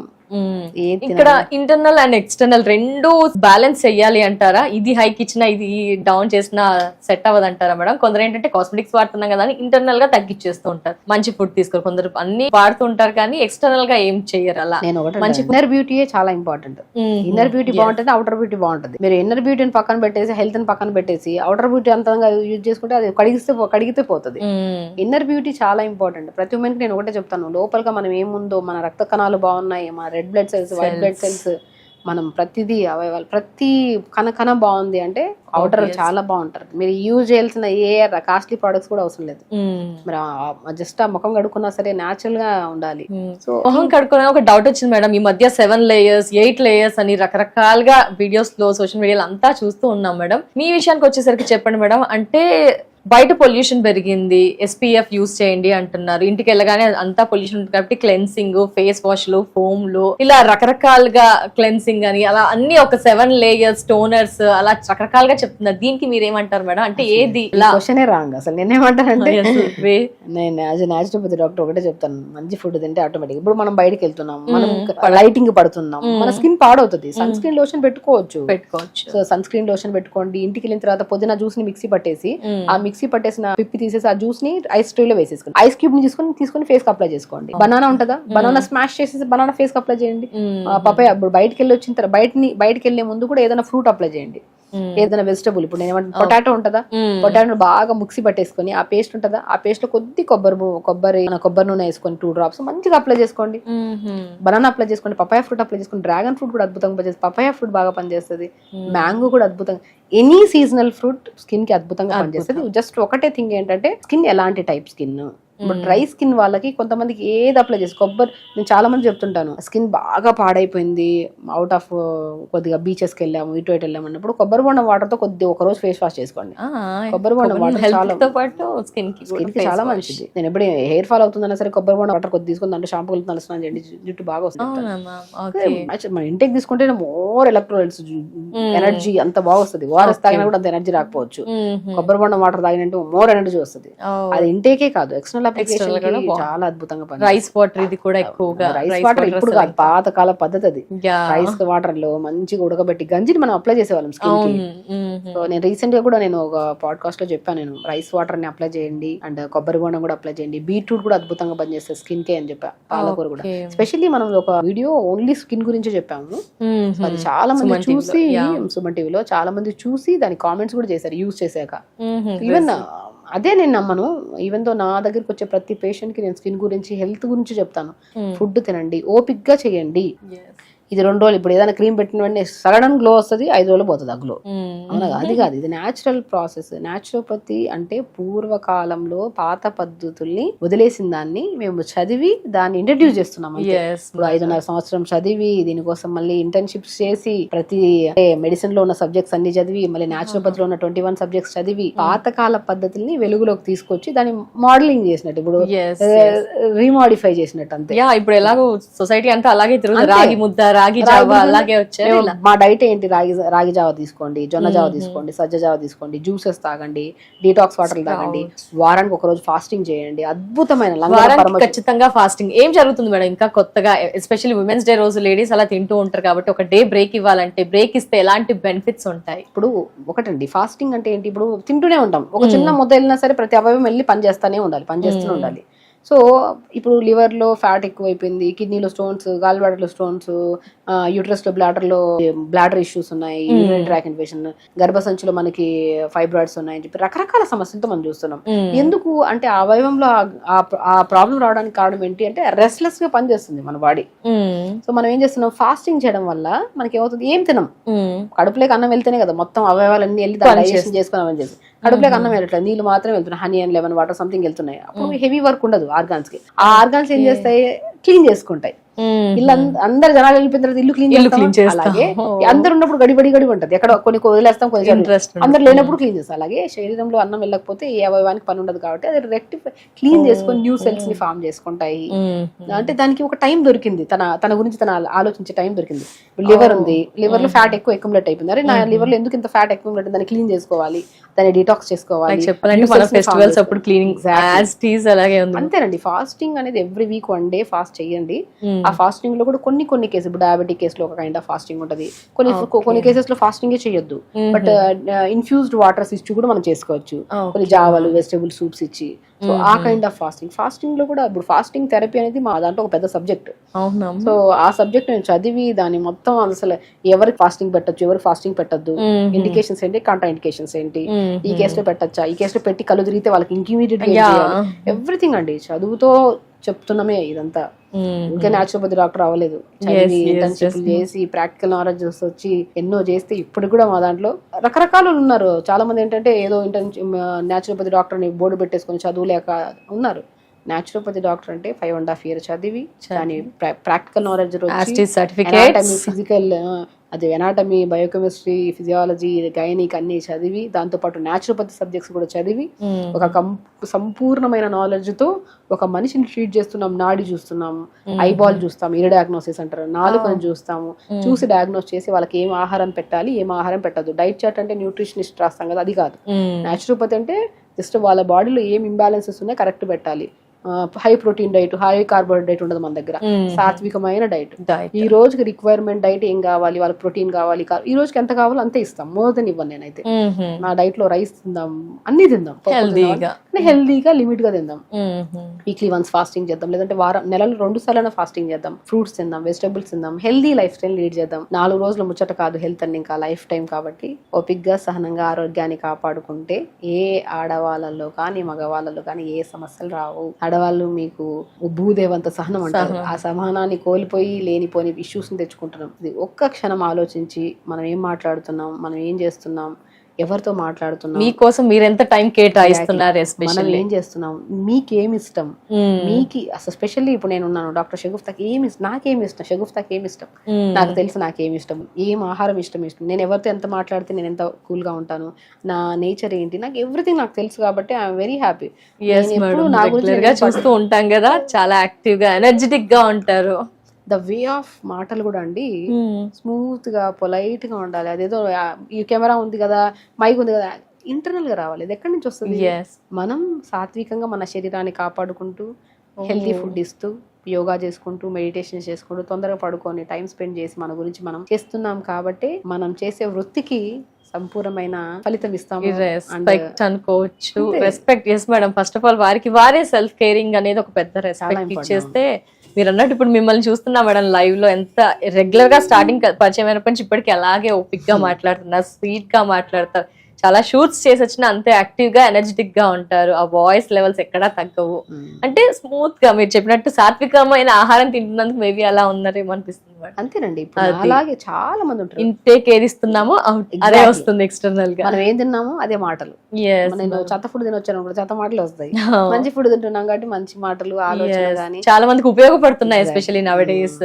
ఇక్కడ ఇంటర్నల్ అండ్ ఎక్స్టర్నల్ రెండు బ్యాలెన్స్ చెయ్యాలి అంటారా? ఇది హైక్ ఇచ్చినా ఇది డౌన్ చేసినా సెట్ అవ్వదు అంటారా మేడం? కొందరు ఏంటంటే కాస్మెటిక్స్ వాడుతున్నాం కదా అని ఇంటర్నల్ గా తగ్గించేస్తూ ఉంటారు, మంచి ఫుడ్ తీసుకోరు. కొందరు అన్ని వాడుతూ ఉంటారు కానీ ఎక్స్టర్నల్ గా ఏం చెయ్యరు. అలా నేను మంచి ఇన్నర్ బ్యూటీయే చాలా ఇంపార్టెంట్. ఇన్నర్ బ్యూటీ బాగుంటుంది, అవుటర్ బ్యూటీ బాగుంటుంది. మీరు ఇన్నర్ బ్యూటీని పక్కన పెట్టేసి హెల్త్ ని పక్కన పెట్టేసి అవుటర్ బ్యూటీ అంతంగా యూజ్ చేసుకుంటే అది కడిగితే పోతుంది. ఇన్నర్ బ్యూటీ చాలా ఇంపార్టెంట్. ప్రతి ఉమెన్ కి నేను ఒకటే చెప్తాను, లోపలగా మనం ఏముందో, మన రక్త కణాలు బాగున్నాయి, మన red blood cells, white blood cells, మనం ప్రతిదీ అవయవాలు ప్రతి కణ బాగుంది అంటే అవుటర్ చాలా బాగుంటారు. మీరు యూజ్ చేయాల్సిన ఏ కాస్ట్లీ ప్రొడక్ట్స్ కూడా అవసరం లేదు. మరి జస్ట్ ఆ ముఖం కడుక్కున్నా సరే న్యాచురల్ గా ఉండాలి. సో మొహం కడుక్కునే ఒక డౌట్ వచ్చింది మేడం, ఈ మధ్య 7 layers 8 layers అని రకరకాలుగా వీడియోస్ లో సోషల్ మీడియాలో అంతా చూస్తూ ఉన్నాం మేడం. మీ విషయానికి వచ్చేసరికి చెప్పండి మేడం, అంటే బయట పొల్యూషన్ పెరిగింది, SPF యూజ్ చేయండి అంటున్నారు, ఇంటికి వెళ్ళగానే అంతా పొల్యూషన్ ఉంటుంది కాబట్టి క్లెన్సింగ్, ఫేస్ వాష్లు, ఫోమ్లు, ఇలా రకరకాలుగా క్లెన్సింగ్ అని అలా అన్ని ఒక 7 layers టోనర్స్ అలా రకరకాలుగా చెప్తున్నారు. దీనికి మీరు ఏమంటారు మేడం? అంటే ఏది క్వశ్చనే రాంగ్ అసలు. నేనేమంటానంటే నేను యాజ్ న్యాచురోపతి డాక్టర్ ఒకటే చెప్తాను, మంచి ఫుడ్ తింటే ఆటోమేటిక్. ఇప్పుడు మనం బయటకి వెళ్తున్నాం, మనం లైటింగ్ పడుతున్నాం, మన స్కిన్ పాడవుతుంది, సన్ స్క్రీన్ లోషన్ పెట్టుకోవచ్చు. సో సన్ స్క్రీన్ లోషన్ పెట్టుకోండి. ఇంటికి వెళ్ళిన తర్వాత పొద్దున జ్యూస్ ని మిక్సీ పట్టేసి ఆ మిక్సీ పట్టేసిన పిప్పి తీసేసి ఆ జ్యూస్ ని ఐస్ ట్రే లో వేసేసుకోండి. ఐస్ క్యూబ్ ని తీసుకొని ఫేస్ కి అప్లై చేసుకోండి. బనానా ఉంటుందా, బనానా స్మాష్ చేసేసి బనానా ఫేస్ కి అప్లై చేయండి. పపాయ ఇప్పుడు బయటకి వెళ్ళి వచ్చిన తర్వాత బయటకి వెళ్లే ముందు కూడా ఏదైనా ఫ్రూట్ అప్లై చేయండి, ఏదైనా వెజిటబుల్. ఇప్పుడు నేను పొటాటో ఉంటుందా, పొటాటో బాగా మిక్సీ పట్టేసుకొని ఆ పేస్ట్ ఉంటుందా, ఆ పేస్ట్ లో కొద్ది కొబ్బరి నూనె వేసుకొని 2 drops మంచిగా అప్లై చేసుకోండి. బనానా అప్లై చేసుకోండి, పపాయ ఫ్రూట్ అప్లై చేసుకోండి, డ్రాగన్ ఫ్రూట్ కూడా అద్భుతంగా పనిచేస్తుంది, పపాయ ఫ్రూట్ బాగా పనిచేస్తుంది, మ్యాంగో కూడా అద్భుతంగా, ఎనీ సీజనల్ ఫ్రూట్ స్కిన్ కి అద్భుతంగా పనిచేస్తుంది. జస్ట్ ఒకటే థింగ్ ఏంటంటే స్కిన్ ఎలాంటి టైప్ స్కిన్. ఇప్పుడు డ్రై స్కిన్ వాళ్ళకి కొంతమందికి ఏది అప్లై చేసి నేను చాలా మంది చెప్తుంటాను, స్కిన్ బాగా పాడైపోయింది, అవుట్ ఆఫ్ కొద్దిగా బీచెస్కి వెళ్ళాము, ఇటు వెళ్ళాము అన్నప్పుడు కొబ్బరి బొండం వాటర్ తో ఒక రోజు ఫేస్ వాష్ చేసుకోండి. కొబ్బరి బొండం వాటర్ స్కిన్ కి చాలా మంచిది. నేను ఎప్పుడు హెయిర్ ఫాల్ అవుతుందన్నా సరే కొబ్బరి బొండం వాటర్ కొద్ది తీసుకుని దాంట్లో షాంపూ కలుపుతాను, స్నానం చేయండి, జుట్టు బాగా వస్తుంది. మన ఇంటేక్ తీసుకుంటే మోర్ ఎలక్ట్రోలైట్స్, ఎనర్జీ అంత బాగా వస్తుంది. ఓఆర్ఎస్ తాగినా కూడా అంత ఎనర్జీ రాకపోవచ్చు, కొబ్బరి బొండం వాటర్ తాగినంటే మోర్ ఎనర్జీ వస్తుంది. అది ఇంటేకే కాదు, ఎక్స్టర్నల్ చాలా అద్భుతంగా పని. రైస్ వాటర్ ఇది కూడా ఎక్కువగా, రైస్ వాటర్ ఇప్పుడు కాదు, పాతకాల పద్ధతి అది. రైస్ వాటర్ లో మంచిగా ఉడకబెట్టి గంజిని మనం అప్లై చేసేవాళ్ళం స్కిన్ కి. సో నేను రీసెంట్ గా కూడా నేను ఒక పాడ్కాస్ట్ లో చెప్పాను, నేను రైస్ వాటర్ ని అప్లై చేయండి అండ్ కొబ్బరి బొండం కూడా అప్లై చేయండి, బీట్రూట్ కూడా అద్భుతంగా పనిచేస్తుంది స్కిన్ కే అని చెప్పా, పాలకూర కూడా. ఎస్పెషల్లీ మనం ఒక వీడియో ఓన్లీ స్కిన్ గురించి చెప్పాము, అది చాలా మంది చూసి, సుమన్ టీవీలో చాలా మంది చూసి దాని కామెంట్స్ కూడా చేశారు యూజ్ చేశాక. ఈవెన్ అదే నేను నమ్మను, ఈవెన్ దో నా దగ్గరికి వచ్చే ప్రతి పేషెంట్ కి నేను స్కిన్ గురించి, హెల్త్ గురించి చెప్తాను. ఫుడ్ తినండి, ఓపిక్గా చేయండి. ఇది 2 రోజులు, ఇప్పుడు ఏదైనా క్రీమ్ పెట్టిన వెంటనే సడన్ గ్లో వస్తుంది, 5 రోజులు పోతుంది ఆ గ్లో. అవునా? అది కాదు, ఇది న్యాచురల్ ప్రాసెస్. న్యాచురోపతి అంటే పూర్వకాలంలో పాత పద్ధతుల్ని వదిలేసిన దాన్ని మేము చదివి దాన్ని ఇంట్రడ్యూస్ చేస్తున్నాం. ఇప్పుడు 5.5 సంవత్సరం చదివి దీనికోసం మళ్ళీ ఇంటర్న్షిప్స్ చేసి ప్రతి మెడిసిన్ లో ఉన్న సబ్జెక్ట్స్ అన్ని చదివి మళ్ళీ న్యాచురోపతిలో ఉన్న 21 సబ్జెక్ట్స్ చదివి పాతకాల పద్ధతుల్ని వెలుగులోకి తీసుకొచ్చి దాన్ని మోడలింగ్ చేసినట్టు, ఇప్పుడు రీమాడిఫై చేసినట్టు అంతే. ఇప్పుడు ఎలాగో సొసైటీ అంతా అలాగే తిరుగుతుంది, రాగి ముద్ద, రాగి జావా అలాగే వచ్చాయి. మా డైట్ ఏంటి, రాగి జావా తీసుకోండి, జొన్న జావా తీసుకోండి, సజ్జ జావా తీసుకోండి, జ్యూసెస్ తాగండి, డీటాక్స్ వాటర్ తాగండి, వారానికి ఒక రోజు ఫాస్టింగ్ చేయండి. అద్భుతమైన ఖచ్చితంగా ఫాస్టింగ్. ఏం జరుగుతుంది మేడం ఇంకా కొత్తగా, ఎస్పెషల్లీ ఉమెన్స్ డే రోజు లేడీస్ అలా తింటూ ఉంటారు కాబట్టి ఒక డే బ్రేక్ ఇవ్వాలంటే బ్రేక్ ఇస్తే ఎలాంటి బెనిఫిట్స్ ఉంటాయి? ఇప్పుడు ఒకటండి, ఫాస్టింగ్ అంటే ఏంటి, ఇప్పుడు తింటూనే ఉంటాం, ఒక చిన్న ముద్ద వెళ్ళినా సరే ప్రతి అవయవం వెళ్ళి పనిచేస్తూనే ఉండాలి. సో ఇప్పుడు లివర్ లో ఫ్యాట్ ఎక్కువైపోయింది, కిడ్నీలో స్టోన్స్, గాల్ బ్లాడర్ లో స్టోన్స్, యూట్రస్ లో బ్లాడర్ ఇష్యూస్ ఉన్నాయి, యూరినరీ ట్రాక్ ఇన్ఫెక్షన్, గర్భసంచిలో మనకి ఫైబ్రాయిడ్స్ ఉన్నాయని చెప్పి రకరకాల సమస్యలతో మనం చూస్తున్నాం. ఎందుకు అంటే ఆ అవయవంలో ఆ ప్రాబ్లం రావడానికి కారణం ఏంటి అంటే రెస్ట్లెస్ గా పనిచేస్తుంది మన బాడీ. సో మనం ఏం చేస్తున్నాం, ఫాస్టింగ్ చేయడం వల్ల మనకి ఏమవుతుంది, ఏం తినం, కడుపులోకి అన్నం వెళ్తేనే కదా మొత్తం అవయవాలన్నీ వెళ్ళి డైజెషన్ చేసుకున్నామని చేసి కడుపులోకి అన్నం వెళ్ళట్లేదు, నీళ్ళు మాత్రం వెళ్తున్నాయి, honey and lemon water something వెళ్తున్నాయి. అప్పుడు హెవీ వర్క్ ఉండదు ఆర్గాన్స్ కి. ఆ ఆర్గాన్స్ ఏం చేస్తాయి, క్లీన్ చేసుకుంటాయి. ఇల్లు అందరు జనాలు వెళ్ళిపోయిన తర్వాత ఇల్లు క్లీన్ చేస్తాం. అలాగే అందరు ఉన్నప్పుడు గడి ఉంటది, ఎక్కడ కొన్ని వదిలేస్తాం, కొన్ని అందరు లేనప్పుడు క్లీన్ చేస్తాం. అలాగే శరీరంలో అన్నం వెళ్ళకపోతే ఏ అవయవానికి పని ఉండదు కాబట్టి అది రెక్టిఫై క్లీన్ చేసుకొని న్యూ సెల్స్ ని ఫామ్ చేసుకుంటాయి. అంటే దానికి ఒక టైం దొరికింది, తన గురించి తన ఆలోచించే టైం దొరికింది. లివర్ ఉంది, లివర్ లో ఫ్యాట్ ఎక్కువ అక్యుములేట్ అయిపోయింది. అరే నా లివర్ లో ఎందుకు ఇంత ఫ్యాట్ అక్యుములేట్, దాన్ని క్లీన్ చేసుకోవాలి, దాన్ని డిటాక్స్ చేసుకోవాలి. అంతేనండి. ఫాస్టింగ్ అనేది ఎవ్రీ వీక్ 1 day ఫాస్ట్ చేయండి. ఆ ఫాస్టింగ్ లో కూడా కొన్ని కేసెస్, ఇప్పుడు డయాబెటిక్ కేసులో ఒక కైండ్ ఆఫ్ ఫాస్టింగ్ ఉంటది, కొన్ని కేసెస్ లో ఫాస్టింగ్ చేయొద్దు. బట్ ఇన్ఫ్యూజ్డ్ వాటర్స్ ఇచ్చి కూడా మనం చేసుకోవచ్చు, కొన్ని జావాలు వెజిటబుల్ సూప్స్ ఇచ్చి. సో ఆ కైండ్ ఆఫ్ ఫాస్టింగ్ లో కూడా ఇప్పుడు ఫాస్టింగ్ థెరపీ అనేది మా దాంట్లో ఒక పెద్ద సబ్జెక్ట్. సో ఆ సబ్జెక్ట్ నేను చదివి దాని మొత్తం అసలు ఎవరికి ఫాస్టింగ్ పెట్టచ్చు, ఎవరికి ఫాస్టింగ్ పెట్టద్దు, ఇండికేషన్స్ ఏంటి, కాంట్రా ఇండికేషన్స్ ఏంటి, ఈ కేసులో పెట్టచ్చా, ఈ కేసులో పెట్టి కళ్ళు తిరిగితే వాళ్ళకి ఇంకిమీడియట్ ఎవ్రీథింగ్ అండి చదువుతో చెప్తున్నామే ఇదంతా. ఇంకా న్యాచురోపతి డాక్టర్ అవ్వలేదు, చదివి ఇంటర్న్షిప్ చేసి ప్రాక్టికల్ నాలెడ్జ్ వచ్చి ఎన్నో చేస్తే ఇప్పుడు కూడా మా దాంట్లో రకరకాలు ఉన్నారు. చాలా మంది ఏంటంటే ఏదో న్యాచురోపతి డాక్టర్ అని బోర్డు పెట్టేసుకొని చదువులేక ఉన్నారు. న్యాచురోపతి డాక్టర్ అంటే 5.5 years చదివి దాని ప్రాక్టికల్ నాలెడ్జ్ ఫిజికల్ అది ఎనాటమీ, బయోకెమిస్ట్రీ, ఫిజియాలజీ, గైనిక్ అన్ని చదివి దాంతోపాటు న్యాచురోపతి సబ్జెక్ట్స్ కూడా చదివి ఒక సంపూర్ణమైన నాలెడ్జ్ తో ఒక మనిషిని ట్రీట్ చేస్తున్నాం. నాడి చూస్తున్నాం, ఐబాల్ చూస్తాం, ఇయర్ డయాగ్నోసిస్ అంటారు, నాలుకను చూస్తాము, చూసి డయాగ్నోస్ చేసి వాళ్ళకి ఏం ఆహారం పెట్టాలి, ఏం ఆహారం పెట్టద్దు. డైట్ చార్ట్ అంటే న్యూట్రిషనిస్ట్ రాస్తాం కదా, అది కాదు. న్యాచురోపతి అంటే జస్ట్ వాళ్ళ బాడీలో ఏం ఇంబ్యాలెన్సెస్ ఉన్నాయో కరెక్ట్ పెట్టాలి. High protein diet, high carbohydrate ఉండదు మన దగ్గర, సాత్వికమైన డైట్. ఈ రోజుకి రిక్వైర్మెంట్ డైట్ ఏం కావాలి, వాళ్ళకి ప్రోటీన్ కావాలి, ఈ రోజుకి ఎంత కావాలో అంతే ఇస్తాం, మోర్ దెన్ ఇవ్వను నేనైతే. నా డైట్ లో రైస్ తిందాం, అన్ని తిందాం, హెల్దీగా లిమిట్ గా తిందాం. వీక్లీ వన్స్ ఫాస్టింగ్ చేద్దాం, లేదంటే నెలలో 2 సార్లు ఫాస్టింగ్ చేద్దాం, ఫ్రూట్స్ తిందాం, వెజిటబుల్స్ తిందాం, హెల్దీ లైఫ్ స్టైల్ లీడ్ చేద్దాం. 4 రోజులు ముచ్చట కాదు హెల్త్ అని, ఇంకా లైఫ్ టైం కాబట్టి ఓపిక్గా సహనంగా ఆరోగ్యాన్ని కాపాడుకుంటే ఏ ఆడవాళ్ళలో కానీ మగవాళ్ళలో కానీ ఏ సమస్యలు రావు. ఆడవాళ్ళు మీకు భూదేవంత సహనం అంటారు, ఆ సహనాన్ని కోల్పోయి లేనిపోని ఇష్యూస్ ని తెచ్చుకుంటున్నాం. ఇది ఒక్క క్షణం ఆలోచించి మనం ఏం మాట్లాడుతున్నాం, మనం ఏం చేస్తున్నాం, ఎవరితో మాట్లాడుతున్నాం, మీకోసం మీరు ఎంత టైం కేటాయిస్తున్నారు, మనం ఏం చేస్తున్నాం, మీకేమి ఇష్టం, మీకు అసలు స్పెషల్లీ ఇప్పుడు నేను ఉన్నాను డాక్టర్ షగుఫ్తాకి నాకేమి ఇష్టం, షగుఫ్తాకి ఏమి ఇష్టం, నాకు తెలుసు నాకేమి ఇష్టం, ఏం ఆహారం ఇష్టం, నేను ఎవరితో ఎంత మాట్లాడితే నేను ఎంత కూల్ గా ఉంటాను, నా నేచర్ ఏంటి, నాకు ఎవ్రీథింగ్ నాకు తెలుసు కాబట్టి ఐఎమ్ వెరీ హ్యాపీ. నా గురించి చూస్తూ ఉంటాం కదా, చాలా యాక్టివ్ గా ఎనర్జెటిక్ గా ఉంటారు. ద వే ఆఫ్ మాటలు కూడా అండి స్మూత్ గా పొలైట్ గా ఉండాలి. అదేదో ఈ కెమెరా ఉంది కదా, మైక్ ఉంది కదా, ఇంటర్నల్ గా రావాలి. ఇది ఎక్కడి నుంచి వస్తుంది? మనం సాత్వికంగా మన శరీరాన్ని కాపాడుకుంటూ హెల్తీ ఫుడ్ ఇస్తూ యోగా చేసుకుంటూ మెడిటేషన్ చేసుకుంటూ తొందరగా పడుకొని టైం స్పెండ్ చేసి మన గురించి మనం చేస్తున్నాం కాబట్టి మనం చేసే వృత్తికి సంపూర్ణమైన ఫలితం ఇస్తాము అనుకోవచ్చు. Respect. Yes madam, first of all వారికి వారే సెల్ఫ్ కేరింగ్ అనేది ఒక పెద్ద రెస్పెక్ట్ ఇచ్చేస్తే, మీరు అన్నట్టు ఇప్పుడు మిమ్మల్ని చూస్తున్నా మేడం లైవ్ లో, ఎంత రెగ్యులర్ గా స్టార్టింగ్ పరిచయం అయినప్పటి నుంచి ఇప్పటికి అలాగే ఓపిక్ గా మాట్లాడుతున్నారు, స్వీట్ గా మాట్లాడతారు, చాలా షూట్స్ చేసి వచ్చినా అంతే యాక్టివ్ గా ఎనర్జెటిక్ గా ఉంటారు. ఆ వాయిస్ లెవెల్స్ ఎక్కడా తగ్గవు. అంటే స్మూత్ గా మీరు చెప్పినట్టు సాత్వికమైన ఆహారం తింటున్నందుకు మేబీ అలా ఉన్నారేమో అనిపిస్తుంది. అంతేనండి, అలాగే చాలా మంది ఉంటారు. ఇంటేక్ ఏది ఇస్తున్నామో అదే వస్తుంది ఎక్స్టర్నల్ గా. మనం ఏం తిన్నామో అదే మాటలు. నేను చెత్త ఫుడ్ తినొచ్చాను చెత్త మాటలు వస్తాయి, మంచి ఫుడ్ తింటున్నాం కాబట్టి మంచి మాటలు, ఆలోచనలు కానీ చాలా మందికి ఉపయోగపడుతున్నాయి, especially nowadays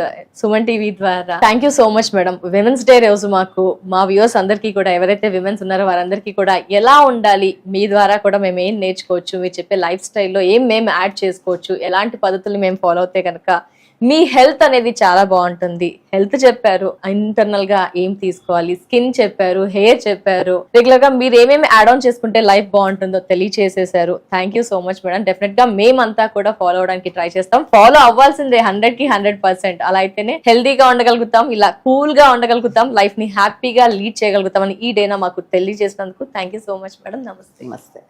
Suman TV ద్వారా. Thank you so much madam. Women's day రోజు మాకు మా వ్యూవర్స్ అందరికీ కూడా, ఎవరైతే విమెన్స్ ఉన్నారో వారందరికీ కూడా ఎలా ఉండాలి, మీ ద్వారా కూడా మేము ఏం నేర్చుకోవచ్చు, మీరు చెప్పే లైఫ్ స్టైల్లో ఏం మేము యాడ్ చేసుకోవచ్చు, ఎలాంటి పద్ధతులు మేము ఫాలో అవుతే కనుక మీ హెల్త్ అనేది చాలా బాగుంటుంది. హెల్త్ చెప్పారు, ఇంటర్నల్ గా ఏం తీసుకోవాలి, స్కిన్ చెప్పారు, హెయిర్ చెప్పారు, రెగ్యులర్ గా మీరు ఏమేమి యాడ్ ఆన్ చేసుకుంటే లైఫ్ బాగుంటుందో తెలియచేసేసారు. Thank you so much madam. Definite గా మేమంతా కూడా ఫాలో అవడానికి ట్రై చేస్తాం. ఫాలో అవ్వాల్సిందే 100% అలా అయితేనే హెల్దీగా ఉండగలుగుతాం, ఇలా కూల్ గా ఉండగలుగుతాం, లైఫ్ ని హ్యాపీగా లీడ్ చేయగలుగుతాం అని ఈ డేనా మాకు తెలియజేసినందుకు thank you so much madam. నమస్తే.